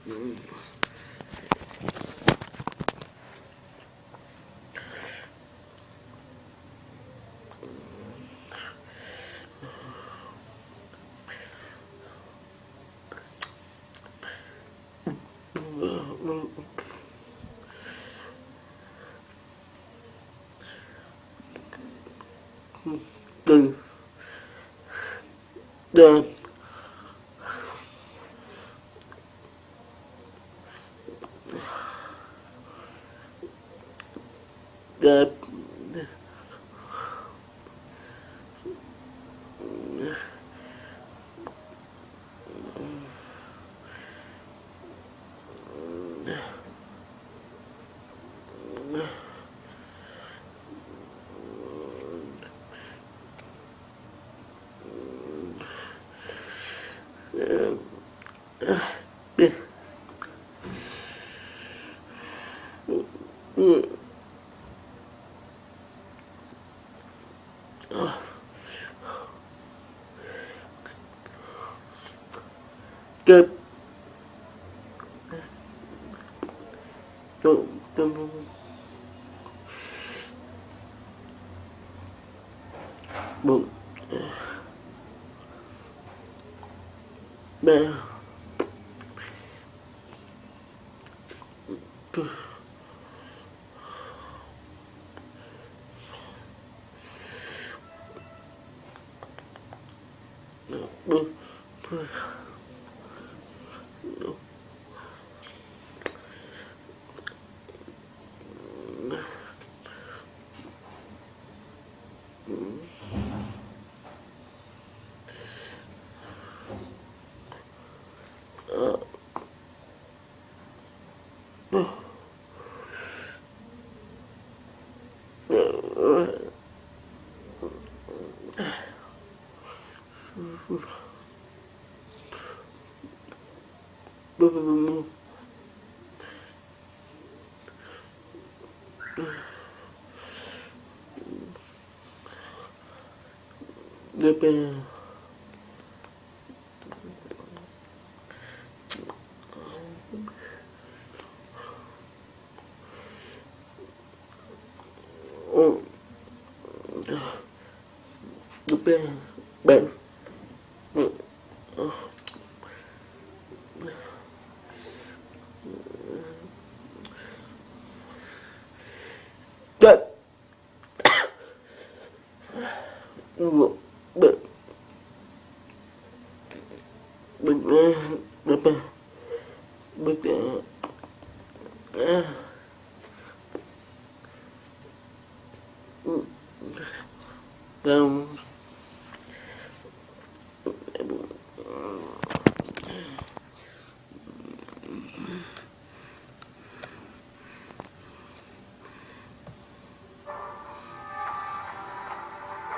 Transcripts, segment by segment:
Đừng đừng đẹp kẹp bụng bè bạn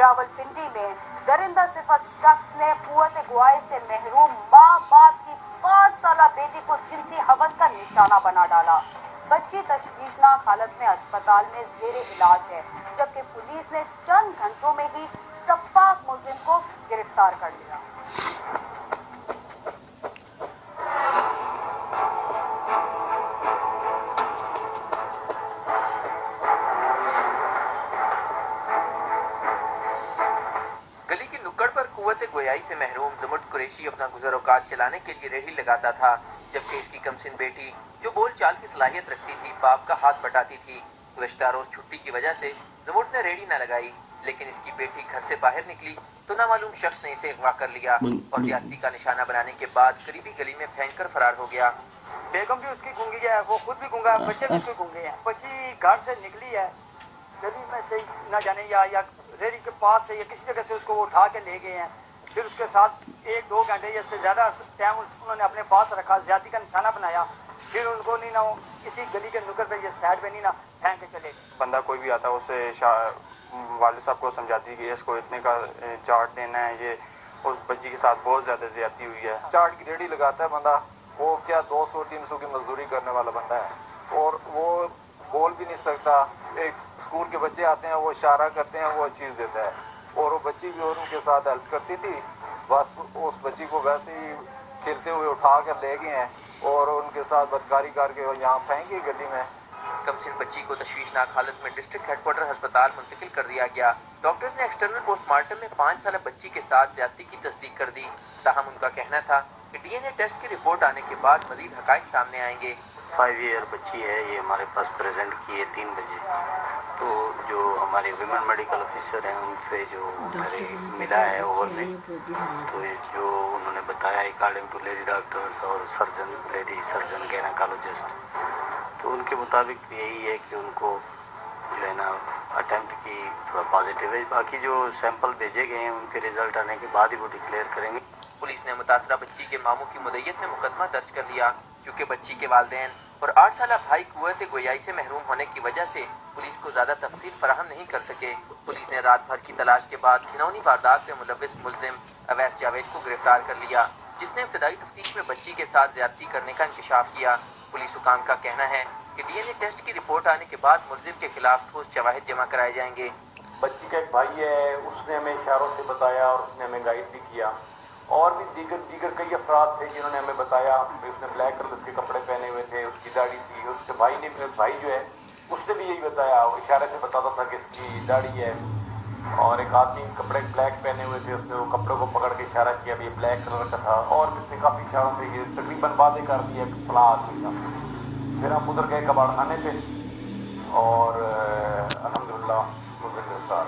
Rawalpindi में दरिंदा सिफत शख्स ने कुव्वत गुआई से महरूम माँ बाप की 5 साला बेटी को जिनसी हवस का निशाना बना डाला। बच्ची तशवीशनाक हालत में अस्पताल में जेरे इलाज है, जबकि पुलिस ने चंद घंटों में ही सफ्फाक मुलजिम को गिरफ्तार कर लिया। गोयाई से महरूम ज़ुमुर्द कुरैशी अपना गुज़र औकात चलाने के लिए रेहड़ी लगाता था, जबकि इसकी कमसिन बेटी जो बोल चाल की सलाहियत रखती थी बाप का हाथ बटाती थी। गुज़श्ता रोज छुट्टी की वजह से ज़ुमुर्द ने रेहड़ी न लगाई, लेकिन इसकी बेटी घर से बाहर निकली तो नामालूम शख्स ने इसे अगवा कर लिया और ज्यादती का निशाना बनाने के बाद करीबी गली में फेंक कर फरार हो गया। बेगम भी उसकी गूंगी है, वो खुद भी गूंगा है, बच्चे भी उसके गूंगे हैं। बच्ची घर से निकली है, गली में से न जाने या रेहड़ी के पास से या किसी जगह से उसको उठा के ले गए हैं। फिर उसके साथ 1-2 घंटे या से ज़्यादा टाइम उन्होंने अपने पास रखा, ज्यादती का निशाना बनाया। फिर उनको नहीं ना किसी गली के नुक्कड़ पे या साइड पे नहीं ना फेंक के चले गए। बंदा कोई भी आता उसे वालिद साहब को समझाती कि इसको इतने का चार्ट देना है, ये उस बच्ची के साथ बहुत ज़्यादा ज़्यादती हुई है। चार्ट की रेडी लगाता है बंदा, वो क्या 200-300 की मजदूरी करने वाला बंदा है और वो बोल भी नहीं सकता। एक स्कूल के बच्चे आते हैं, वो इशारा करते हैं, वो चीज़ देता है और वो बच्ची भी और उनके साथ हेल्प करती थी। बस उस बच्ची को वैसे ही खेलते हुए उठा कर ले गए हैं और उनके साथ बदकारी करके यहाँ फेंकी गली में। कमसिन बच्ची को तशवीशनाक हालत में डिस्ट्रिक्ट हेडक्वार्टर अस्पताल मुंतकिल कर दिया गया। डॉक्टर्स ने एक्सटर्नल पोस्टमार्टम में 5 साल बच्ची के साथ ज्यादती की तस्दीक कर दी। ताहम उनका कहना था कि डीएनए टेस्ट की रिपोर्ट आने के बाद मजीद हकाइक सामने आएंगे। 5 ईयर बच्ची है, ये हमारे पास प्रेजेंट की है 3 बजे। तो जो हमारे विमेन मेडिकल ऑफिसर हैं उनसे जो मेरे मिला है ओवर में, तो जो उन्होंने बताया अकॉर्डिंग टू लेडी डॉक्टर्स और सर्जन, लेडी सर्जन गायनेकोलॉजिस्ट, तो उनके मुताबिक यही है कि उनको जो है ना अटेम्प्ट की थोड़ा पॉजिटिव है। बाकी जो सैंपल भेजे गए हैं उनके रिजल्ट आने के बाद ही वो डिक्लेयर करेंगे। पुलिस ने मुतासरा बच्ची के मामू की मुद्दत में मुकदमा दर्ज कर लिया क्योंकि बच्ची के वालिदैन और 8 साल भाई कुव्वत गोयाई से महरूम होने की वजह से पुलिस को ज्यादा तफसील फराहम नहीं कर सके। पुलिस ने रात भर की तलाश के बाद खिनौनी वारदात में मुलविस मुलजिम अवैस जावेद को गिरफ्तार कर लिया, जिसने इब्तदाई तफ्तीश में बच्ची के साथ ज्यादती करने का इंकशाफ किया। पुलिस हुकाम का कहना है कि डीएनए टेस्ट की रिपोर्ट आने के बाद मुलजिम के खिलाफ ठोस शवाहिद जमा कराए जाएंगे। बच्ची का एक भाई है, उसने हमें इशारों से बताया और उसने हमें गाइड भी किया, और भी दीगर कई अफराद थे जिन्होंने हमें बताया कि उसने ब्लैक कलर के कपड़े पहने हुए थे, उसकी दाढ़ी थी। उसके भाई जो है उसने भी यही बताया, इशारे से बताता था कि इसकी दाढ़ी है। और एक आदमी कपड़े ब्लैक पहने हुए थे, उसने वो कपड़ों को पकड़ के इशारा किया भी ये ब्लैक कलर का था, और भी उसने काफ़ी इशारों से ये तकरीबन वादे कर दिया कि फलां आदमी था। फिर हम उधर गए कबाड़ खाने पे और अल्हम्दुलिल्लाह मुझे गिरफ्तार।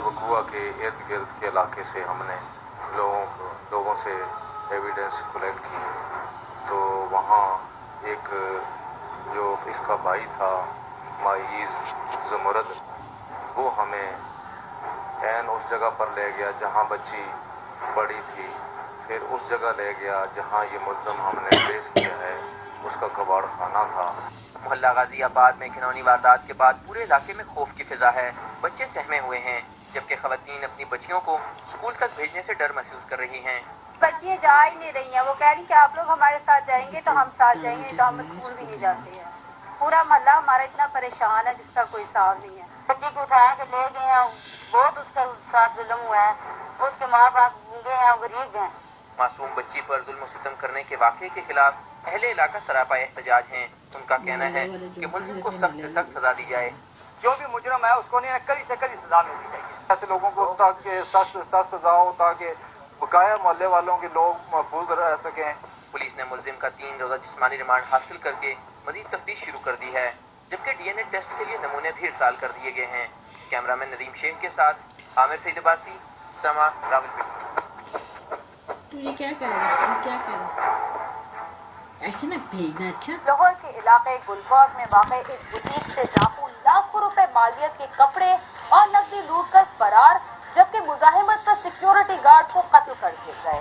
वकुआ के इर्द गिर्द के इलाके से हमने लोगों से एविडेंस कलेक्ट की, तो वहाँ एक जो इसका भाई था माइज़ ज़ुमरद, वो हमें ऐन उस जगह पर ले गया जहाँ बच्ची पड़ी थी, फिर उस जगह ले गया जहाँ ये मुल्ज़म हमने ट्रेस किया है, उसका कबाड़ खाना था। मोहल्ला गाजियाबाद में खिनौनी वारदात के बाद पूरे इलाके में खौफ की फिजा है। बच्चे सहमे हुए हैं, जबकि खवातीन अपनी बच्चियों को स्कूल तक भेजने से डर महसूस कर रही हैं। बच्चियाँ जा ही नहीं रही हैं, वो कह रही कि आप लोग हमारे साथ जाएंगे तो हम साथ जाएंगे, नहीं तो हम स्कूल भी नहीं जाते हैं। पूरा मोहल्ला हमारा इतना परेशान है जिसका कोई हिसाब नहीं है। बच्ची को उठाया के ले गए हैं, बहुत उसका साथ जुल्म हुआ है, उसके माँ बाप गए हैं, गरीब हैं। मासूम बच्ची पर जुल्म सितम करने के वाक़े के खिलाफ अहले इलाका सरापा एहतजाज हैं। उनका कहना है कि मुल्ज़िम को सख्त से सख्त सजा दी जाए। जो भी मुजरम है उसको नहीं कड़ी से कड़ी सजा मिलनी चाहिए। ऐसे लोगों को ताकि सख्त से सख्त सजा हो ताकि बकाया मोहल्ले वालों के लोग महफूज रह सकें। पुलिस ने मुल्ज़िम का 3 रोज़ा जिस्मानी रिमांड हासिल करके मजीद तफ्तीश शुरू कर दी है, जबकि डीएनए टेस्ट के लिए नमूने भी इरसाल कर दिए गए हैं। कैमरामैन नदीम शेख के साथ आमिर सईद अब्बासी, समा, रावलपिंडी। ये क्या करेगा ऐसे ना भेजना। अच्छा, लाहौर के इलाके गुलबर्ग में वाक़ एक बुटीक से डाकू लाखों रुपए मालियत के कपड़े और नकदी लूट कर फरार, जबकि मुजाहिमत पर सिक्योरिटी गार्ड को कत्ल कर दिए गए।